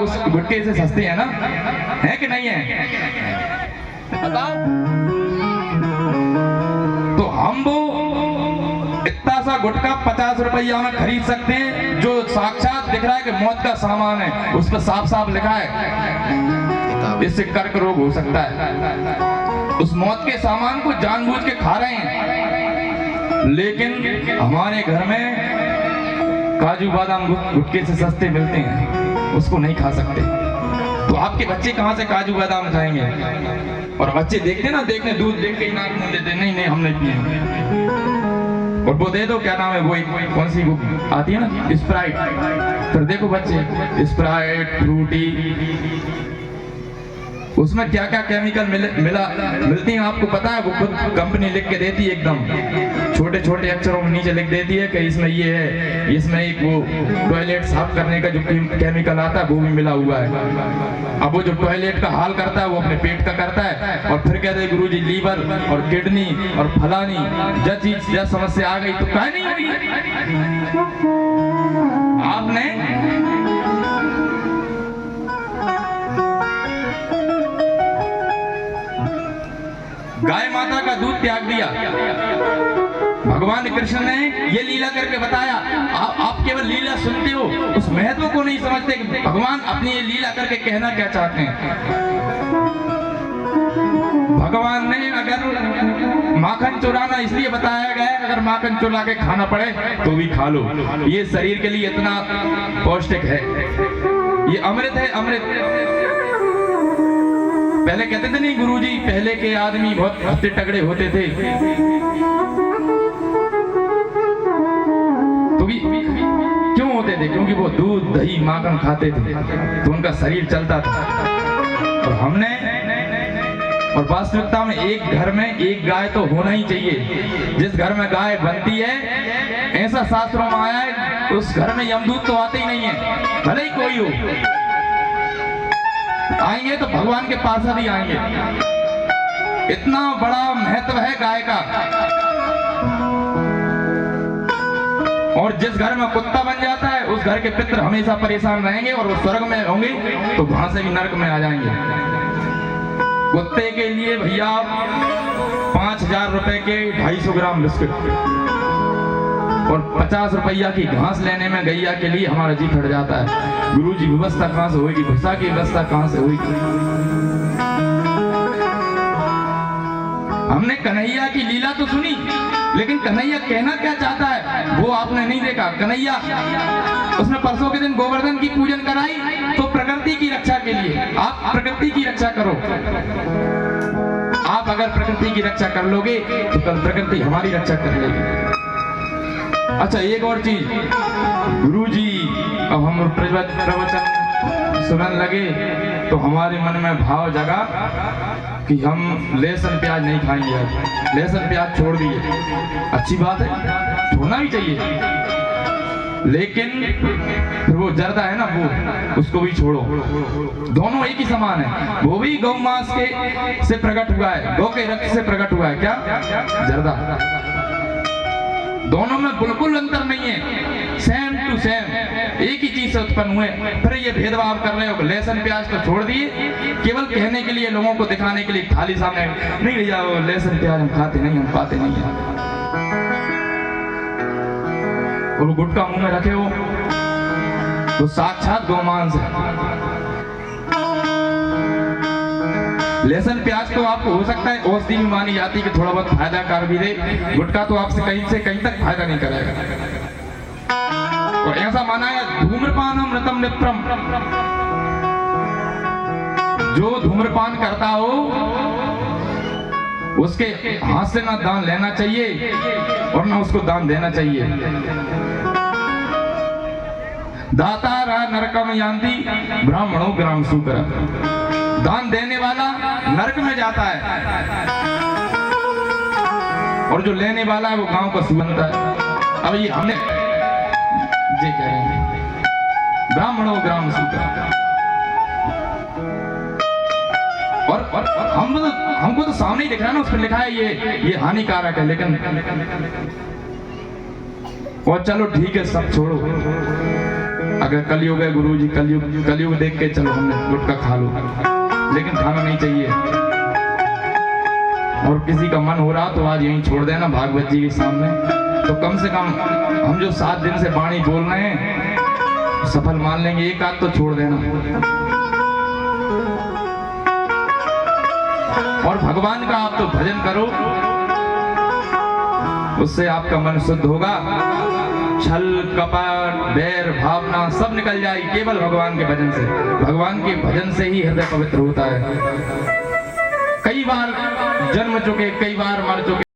उस गुटके से सस्ते हैं ना, है कि नहीं है? बताओ। तो हम वो इतना सा गुटखा 50 रुपया में खरीद सकते हैं जो साक्षात दिख रहा है कि मौत का सामान है, उस पर साफ साफ लिखा है इससे कर्क रोग हो सकता है। उस मौत के सामान को जानबूझ के खा रहे हैं, लेकिन हमारे घर में काजू बादाम गुटके से सस्ते मिलते हैं, उसको नहीं खा सकते। तो आपके बच्चे कहां से काजू बादाम खाएंगे? और बच्चे देखते ना, देखने दूध देख के नाक मुंह देते, नहीं नहीं हम नहीं पिए। और वो दे दो, क्या नाम है वो, कौन सी वो आती है ना, स्प्राइट। फिर देखो बच्चे स्प्राइट, फ्रूटी, उसमें क्या क्या केमिकल मिलती हैं आपको पता है? वो खुद कंपनी लिख के देती है, एकदम छोटे छोटे अक्षरों में नीचे लिख देती है कि इसमें ये है, इसमें एक वो टॉयलेट साफ करने का जो केमिकल आता है वो भी मिला हुआ है। अब वो जो टॉयलेट का हाल करता है वो अपने पेट का करता है, और फिर कहते हैं गुरुजी लीवर और किडनी और फलानी जब समस्या आ गई तो क्या नहीं होगी? आपने गाय माता का दूध त्याग दिया, भगवान कृष्ण ने ये लीला करके बताया। आप केवल लीला सुनते हो, उस महत्व को नहीं समझते कि भगवान अपनी ये लीला करके कहना क्या चाहते हैं। भगवान ने अगर माखन चुराना इसलिए बताया गया, अगर माखन चुरा के खाना पड़े तो भी खा लो, ये शरीर के लिए इतना पौष्टिक है, ये अमृत है, अमृत। पहले कहते थे नहीं गुरुजी, पहले के आदमी बहुत हत्ते तगड़े होते थे, तो भी क्यों होते थे? क्योंकि वो दूध दही माखन खाते थे, तो उनका शरीर चलता था। और हमने, और वास्तविकता में एक घर में एक गाय तो होना ही चाहिए। जिस घर में गाय बनती है, ऐसा शास्त्रों में आया है, उस घर में यमदूत तो आते ही नहीं है, भले ही कोई हो। आएंगे तो भगवान के पार्षद ही आएंगे। इतना बड़ा महत्व है गाय का। और जिस घर में कुत्ता बन जाता है, उस घर के पितृ हमेशा परेशान रहेंगे, और वो स्वर्ग में होंगे तो वहां से भी नरक में आ जाएंगे। कुत्ते के लिए भैया 5000 रुपए के 250 ग्राम बिस्किट और 50 रुपया की घास लेने में गैया के लिए हमारा जी फट जाता है। गुरुजी व्यवस्था कहां से होगी? भूसा की व्यवस्था कहां से होगी? हमने कन्हैया की लीला तो सुनी, लेकिन कन्हैया कहना क्या चाहता है वो आपने नहीं देखा। कन्हैया उसने परसों के दिन गोवर्धन की पूजन कराई, तो प्रकृति की रक्षा के लिए। आप प्रकृति की रक्षा करो। आप अगर प्रकृति की रक्षा कर लोगे तो कल प्रकृति हमारी रक्षा कर लेगी। अच्छा, एक और चीज गुरुजी, अब हम प्रवचन सुनने लगे तो हमारे मन में भाव जगा कि हम लहसुन प्याज नहीं खाएंगे। अब लहसुन प्याज छोड़ दिए, अच्छी बात है, छोड़ना भी चाहिए, लेकिन फिर वो जर्दा है ना, वो उसको भी छोड़ो। दोनों एक ही समान है, वो भी गौ मांस के से प्रकट हुआ है, गौ के रक्त से प्रकट हुआ है। क्या जर्दा? दोनों में बिल्कुल अंतर नहीं है, सेम टू सेम एक ही चीज से उत्पन्न हुए। फिर ये भेदभाव कर रहे हो, लहसुन प्याज तो छोड़ दिए, केवल कहने के लिए, लोगों को दिखाने के लिए, थाली सामने नहीं ले जाओ, लहसुन प्याज हम खाते नहीं, हम पाते नहीं है। और गुटखा मुंह में रखे हो तो साक्षात गोमांस है। लहसुन प्याज तो आपको हो सकता है औषधि भी मानी जाती है कि थोड़ा बहुत फायदा कर भी दे, गुटखा तो आपसे कहीं से कहीं तक फायदा नहीं करेगा। और ऐसा माना है धूम्रपान अमृतम निप्रम, जो धूम्रपान करता हो उसके हाथ से ना दान लेना चाहिए और ना उसको दान देना चाहिए। दाता रहा नरकम यान्ति ब्राह्मणों ग्राम सूकर, दान देने वाला नरक में जाता है और जो लेने वाला है वो गांव का सुबंता है। अब ये हमने ये कह रहे हैं ब्राह्मणों ग्राम सूकर, और हमको तो सामने ही दिख रहा है ना, उस पर लिखा है ये हानिकारक है, लेकिन और चलो ठीक है सब छोड़ो, अगर कलयुग है गुरु जी, कलयुग देख के चलो हमने गुटखा खा लो, लेकिन खाना नहीं चाहिए। और किसी का मन हो रहा तो आज यहीं छोड़ देना भागवत जी के सामने। तो कम से कम हम जो 7 दिन से वाणी बोल रहे हैं सफल मान लेंगे, एक आध तो छोड़ देना। और भगवान का आप तो भजन करो, उससे आपका मन शुद्ध होगा, छल कपट बैर भावना सब निकल जाएगी केवल भगवान के भजन से। भगवान के भजन से ही हृदय पवित्र होता है। कई बार जन्म चुके, कई बार मर चुके।